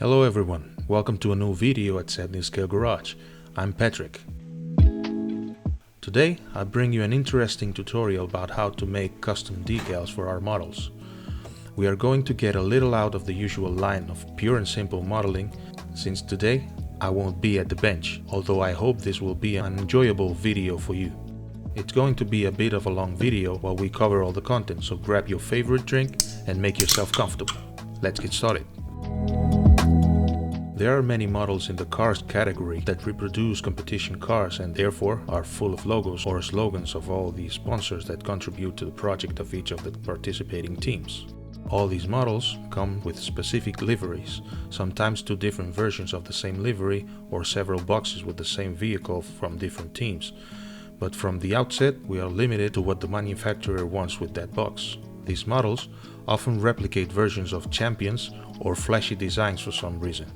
Hello everyone, welcome to a new video at Sedney Scale Garage. I'm Patrick. Today I bring you an interesting tutorial about how to make custom decals for our models. We are going to get a little out of the usual line of pure and simple modeling, since today I won't be at the bench, although I hope this will be an enjoyable video for you. It's going to be a bit of a long video while we cover all the content, so grab your favorite drink and make yourself comfortable. Let's get started. There are many models in the cars category that reproduce competition cars and therefore are full of logos or slogans of all the sponsors that contribute to the project of each of the participating teams. All these models come with specific liveries, sometimes two different versions of the same livery or several boxes with the same vehicle from different teams. But from the outset, we are limited to what the manufacturer wants with that box. These models often replicate versions of champions or flashy designs for some reason.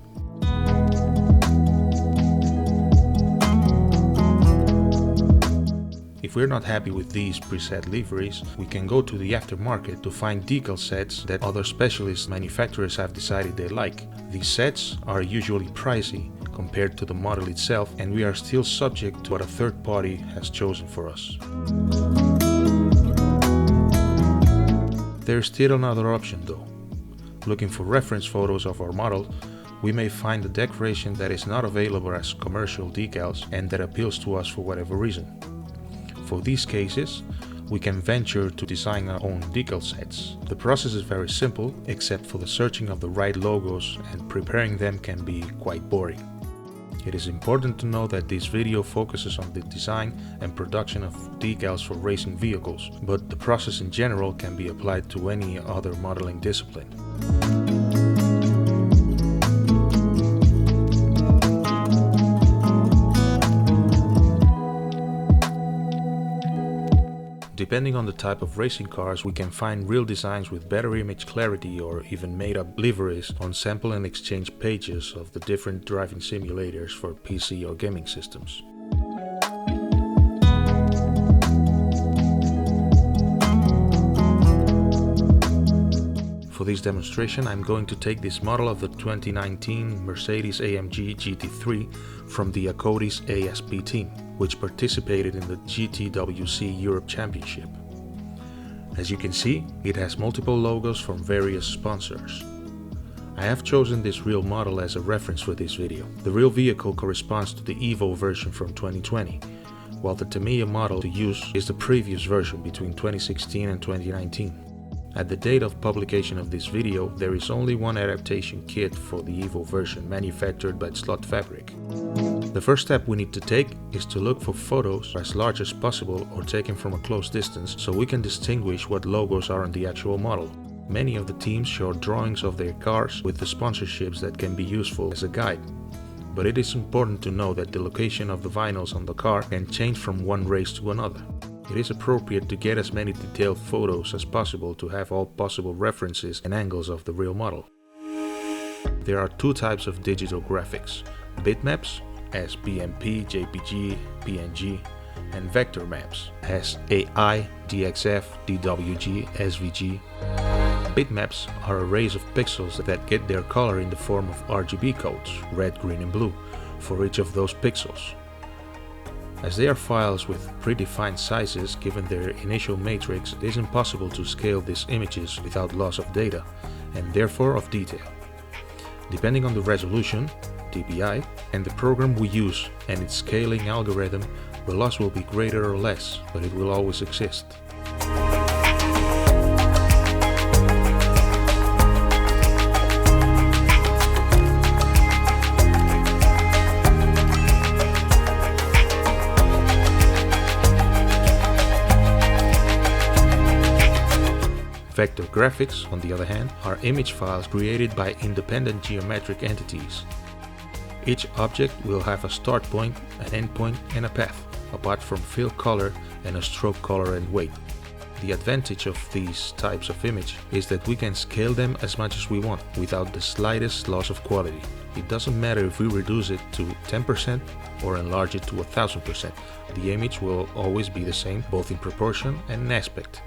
If we're not happy with these preset liveries, we can go to the aftermarket to find decal sets that other specialist manufacturers have decided they like. These sets are usually pricey compared to the model itself, and we are still subject to what a third party has chosen for us. There's still another option though. Looking for reference photos of our model, we may find a decoration that is not available as commercial decals and that appeals to us for whatever reason. For these cases, we can venture to design our own decal sets. The process is very simple, except for the searching of the right logos, and preparing them can be quite boring. It is important to know that this video focuses on the design and production of decals for racing vehicles, but the process in general can be applied to any other modeling discipline. Depending on the type of racing cars, we can find real designs with better image clarity or even made-up liveries on sample and exchange pages of the different driving simulators for PC or gaming systems. For this demonstration, I'm going to take this model of the 2019 Mercedes-AMG GT3 from the Acotis ASP team, which participated in the GTWC Europe Championship. As you can see, it has multiple logos from various sponsors. I have chosen this real model as a reference for this video. The real vehicle corresponds to the Evo version from 2020, while the Tamiya model to use is the previous version between 2016 and 2019. At the date of publication of this video, there is only one adaptation kit for the Evo version manufactured by Slot Fabric. The first step we need to take is to look for photos as large as possible or taken from a close distance so we can distinguish what logos are on the actual model. Many of the teams show drawings of their cars with the sponsorships that can be useful as a guide. But it is important to know that the location of the vinyls on the car can change from one race to another. It is appropriate to get as many detailed photos as possible to have all possible references and angles of the real model. There are two types of digital graphics: bitmaps as BMP, JPG, PNG, and vector maps as AI, DXF, DWG, SVG. Bitmaps are arrays of pixels that get their color in the form of RGB codes, red, green and blue, for each of those pixels. As they are files with predefined sizes given their initial matrix, it is impossible to scale these images without loss of data, and therefore of detail. Depending on the resolution, dpi, and the program we use and its scaling algorithm, the loss will be greater or less, but it will always exist. Vector graphics, on the other hand, are image files created by independent geometric entities. Each object will have a start point, an end point, and a path, apart from fill color and a stroke color and weight. The advantage of these types of image is that we can scale them as much as we want without the slightest loss of quality. It doesn't matter if we reduce it to 10% or enlarge it to 1000%. The image will always be the same, both in proportion and in aspect.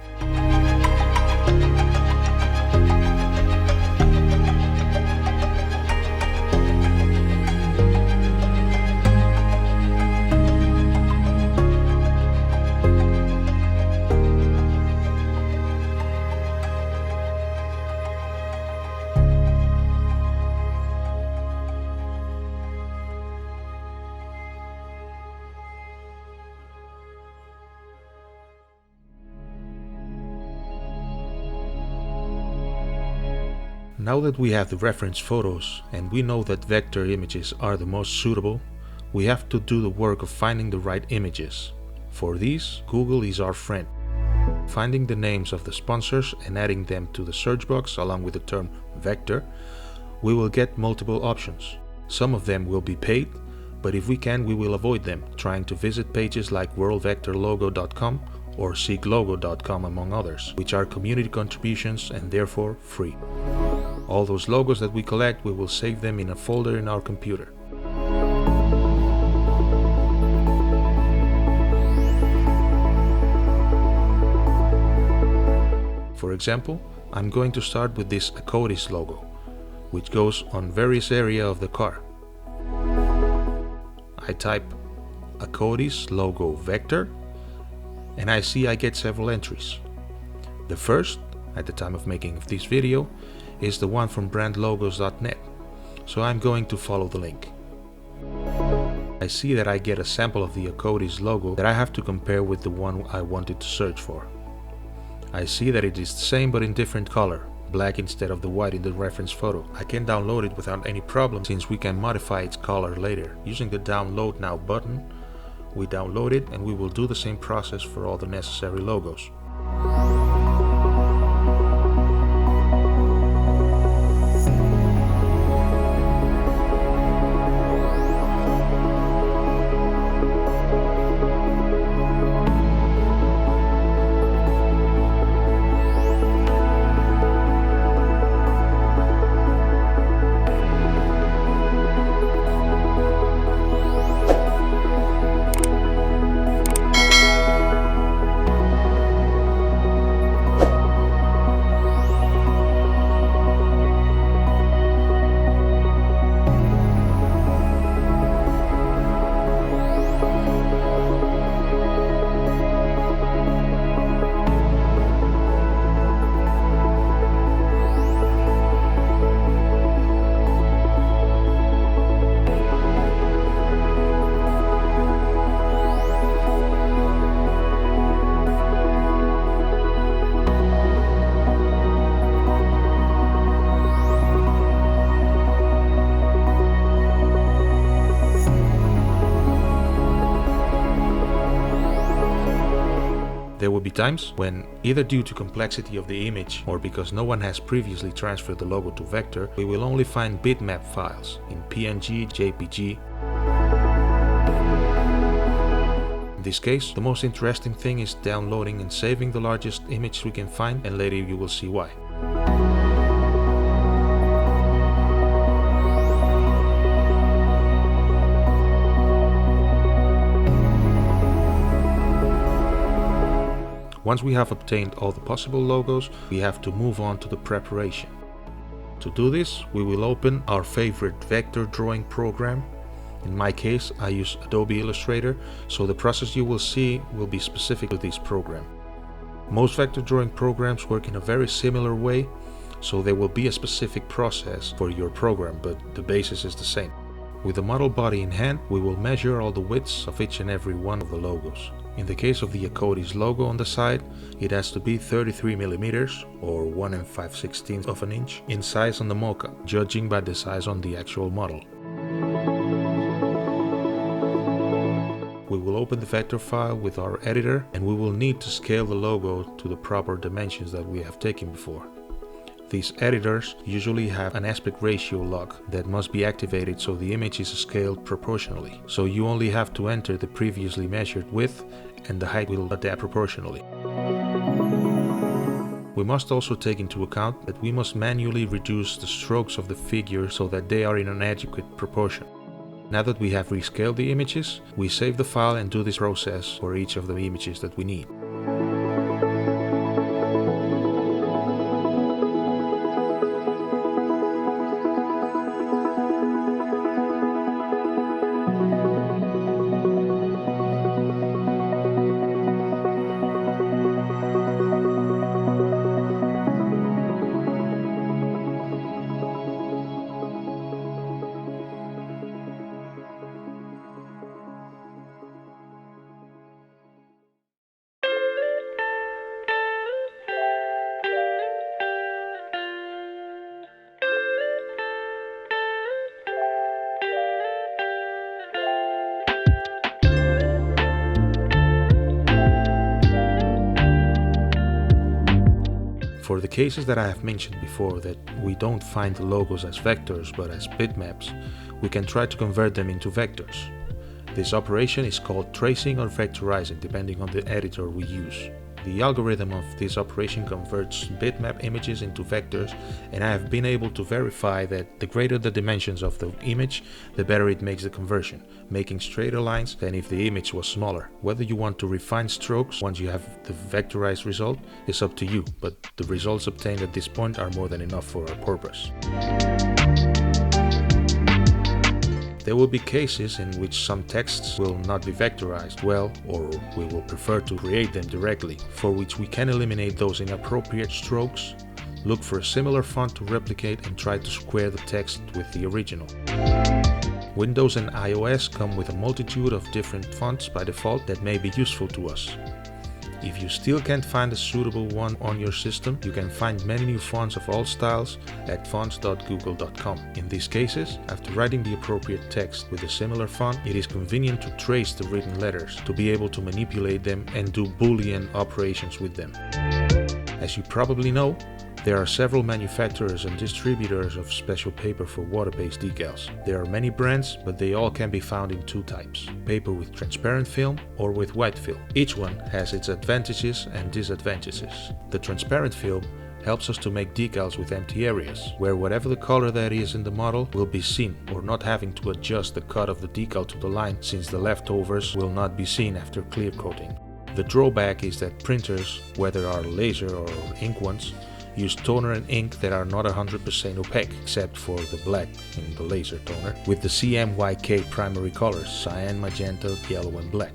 Now that we have the reference photos and we know that vector images are the most suitable, we have to do the work of finding the right images. For this, Google is our friend. Finding the names of the sponsors and adding them to the search box along with the term vector, we will get multiple options. Some of them will be paid, but if we can, we will avoid them, trying to visit pages like worldvectorlogo.com or seeklogo.com among others, which are community contributions and therefore free. All those logos that we collect, we will save them in a folder in our computer. For example, I'm going to start with this Artista logo, which goes on various areas of the car. I type Artista logo vector, and I see I get several entries. The first, at the time of making this video, is the one from brandlogos.net, so I'm going to follow the link. I see that I get a sample of the Artista logo that I have to compare with the one I wanted to search for. I see that it is the same but in different color, black instead of the white in the reference photo. I can download it without any problem since we can modify its color later. Using the download now button, we download it and we will do the same process for all the necessary logos. There will be times when, either due to complexity of the image or because no one has previously transferred the logo to vector, we will only find bitmap files in PNG, JPG. In this case, the most interesting thing is downloading and saving the largest image we can find, and later you will see why. Once we have obtained all the possible logos, we have to move on to the preparation. To do this, we will open our favorite vector drawing program. In my case, I use Adobe Illustrator, so the process you will see will be specific to this program. Most vector drawing programs work in a very similar way, so there will be a specific process for your program, but the basis is the same. With the model body in hand, we will measure all the widths of each and every one of the logos. In the case of the Artista logo on the side, it has to be 33 mm or 1 5/16 of an inch in size on the mockup, judging by the size on the actual model. We will open the vector file with our editor and we will need to scale the logo to the proper dimensions that we have taken before. These editors usually have an aspect ratio lock that must be activated so the image is scaled proportionally. So you only have to enter the previously measured width and the height will adapt proportionally. We must also take into account that we must manually reduce the strokes of the figure so that they are in an adequate proportion. Now that we have rescaled the images, we save the file and do this process for each of the images that we need. For the cases that I have mentioned before that we don't find the logos as vectors but as bitmaps, we can try to convert them into vectors. This operation is called tracing or vectorizing depending on the editor we use. The algorithm of this operation converts bitmap images into vectors, and I have been able to verify that the greater the dimensions of the image, the better it makes the conversion, making straighter lines than if the image was smaller. Whether you want to refine strokes once you have the vectorized result is up to you, but the results obtained at this point are more than enough for our purpose. There will be cases in which some texts will not be vectorized well, or we will prefer to create them directly, for which we can eliminate those inappropriate strokes, look for a similar font to replicate and try to square the text with the original. Windows and iOS come with a multitude of different fonts by default that may be useful to us. If you still can't find a suitable one on your system, you can find many new fonts of all styles at fonts.google.com. In these cases, after writing the appropriate text with a similar font, it is convenient to trace the written letters to be able to manipulate them and do Boolean operations with them. As you probably know, there are several manufacturers and distributors of special paper for water-based decals. There are many brands, but they all can be found in two types: paper with transparent film or with white film. Each one has its advantages and disadvantages. The transparent film helps us to make decals with empty areas, where whatever the color that is in the model will be seen, or not having to adjust the cut of the decal to the line, since the leftovers will not be seen after clear coating. The drawback is that printers, whether are laser or ink ones, use toner and ink that are not 100% opaque, except for the black in the laser toner, with the CMYK primary colors, cyan, magenta, yellow and black.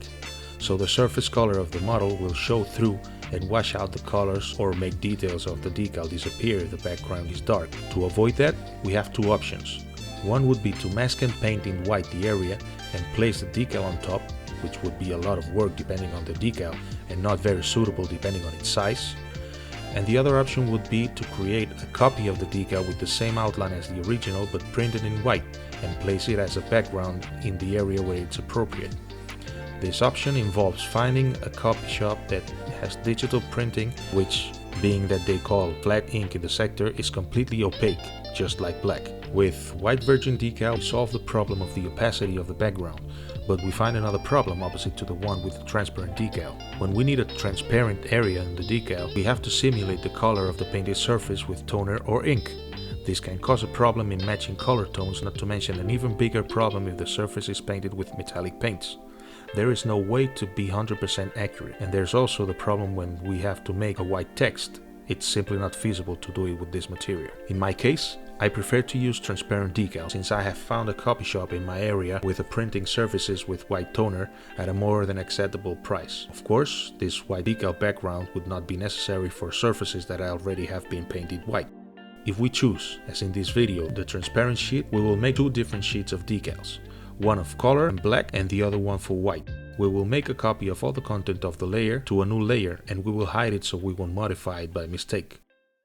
So the surface color of the model will show through and wash out the colors or make details of the decal disappear if the background is dark. To avoid that, we have two options. One would be to mask and paint in white the area and place the decal on top, which would be a lot of work depending on the decal and not very suitable depending on its size. And the other option would be to create a copy of the decal with the same outline as the original but printed in white and place it as a background in the area where it's appropriate. This option involves finding a copy shop that has digital printing, which, being that they call flat ink in the sector, is completely opaque, just like black. With white virgin decal, we solve the problem of the opacity of the background, but we find another problem opposite to the one with the transparent decal. When we need a transparent area in the decal, we have to simulate the color of the painted surface with toner or ink. This can cause a problem in matching color tones, not to mention an even bigger problem if the surface is painted with metallic paints. There is no way to be 100% accurate, and there's also the problem when we have to make a white text. It's simply not feasible to do it with this material. In my case, I prefer to use transparent decal, since I have found a copy shop in my area with a printing surfaces with white toner at a more than acceptable price. Of course, this white decal background would not be necessary for surfaces that already have been painted white. If we choose, as in this video, the transparent sheet, we will make two different sheets of decals, one of color and black and the other one for white. We will make a copy of all the content of the layer to a new layer, and we will hide it so we won't modify it by mistake.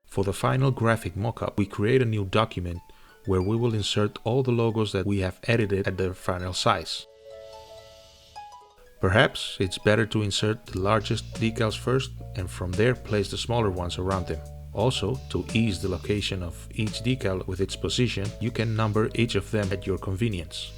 For the final graphic mockup, we create a new document where we will insert all the logos that we have edited at their final size. Perhaps it's better to insert the largest decals first and from there place the smaller ones around them. Also, to ease the location of each decal with its position, you can number each of them at your convenience.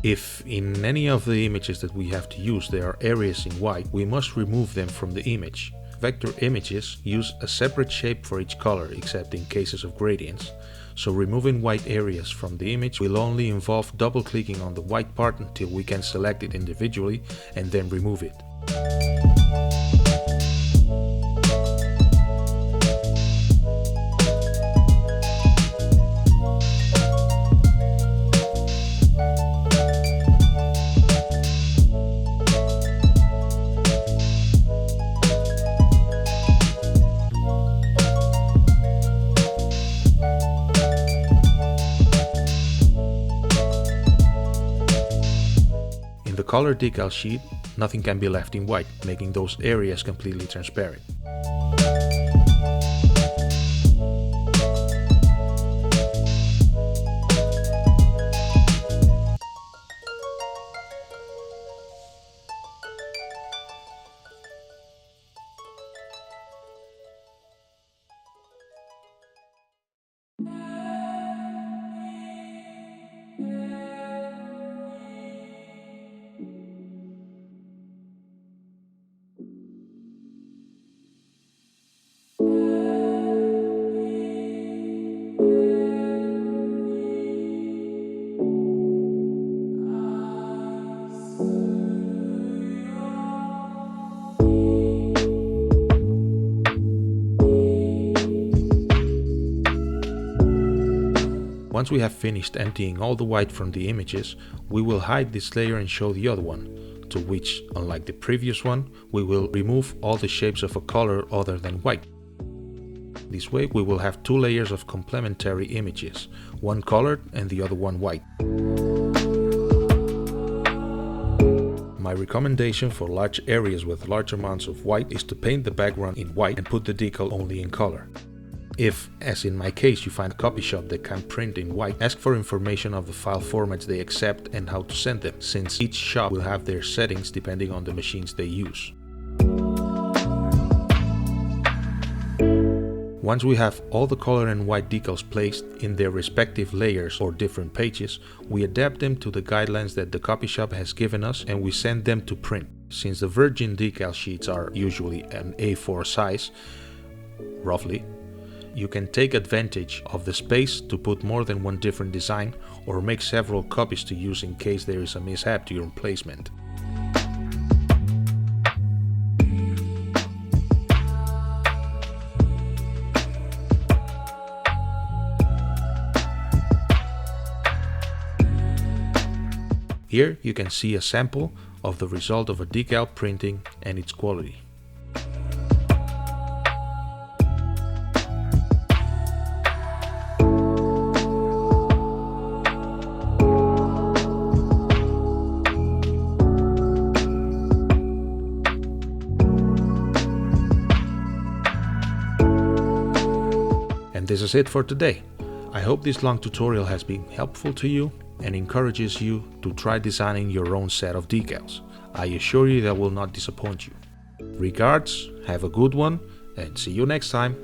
If in any of the images that we have to use there are areas in white, we must remove them from the image. Vector images use a separate shape for each color, except in cases of gradients. So removing white areas from the image will only involve double-clicking on the white part until we can select it individually and then remove it. colored decal sheet, nothing can be left in white, making those areas completely transparent. Once we have finished emptying all the white from the images, we will hide this layer and show the other one, to which, unlike the previous one, we will remove all the shapes of a color other than white. This way we will have two layers of complementary images, one colored and the other one white. My recommendation for large areas with large amounts of white is to paint the background in white and put the decal only in color. If, as in my case, you find a copy shop that can print in white, ask for information of the file formats they accept and how to send them, since each shop will have their settings depending on the machines they use. Once we have all the color and white decals placed in their respective layers or different pages, we adapt them to the guidelines that the copy shop has given us and we send them to print. Since the virgin decal sheets are usually an A4 size, roughly, you can take advantage of the space to put more than one different design or make several copies to use in case there is a mishap to your placement. Here you can see a sample of the result of a decal printing and its quality. And this is it for today. I hope this long tutorial has been helpful to you and encourages you to try designing your own set of decals. I assure you that will not disappoint you. Regards, have a good one, and see you next time.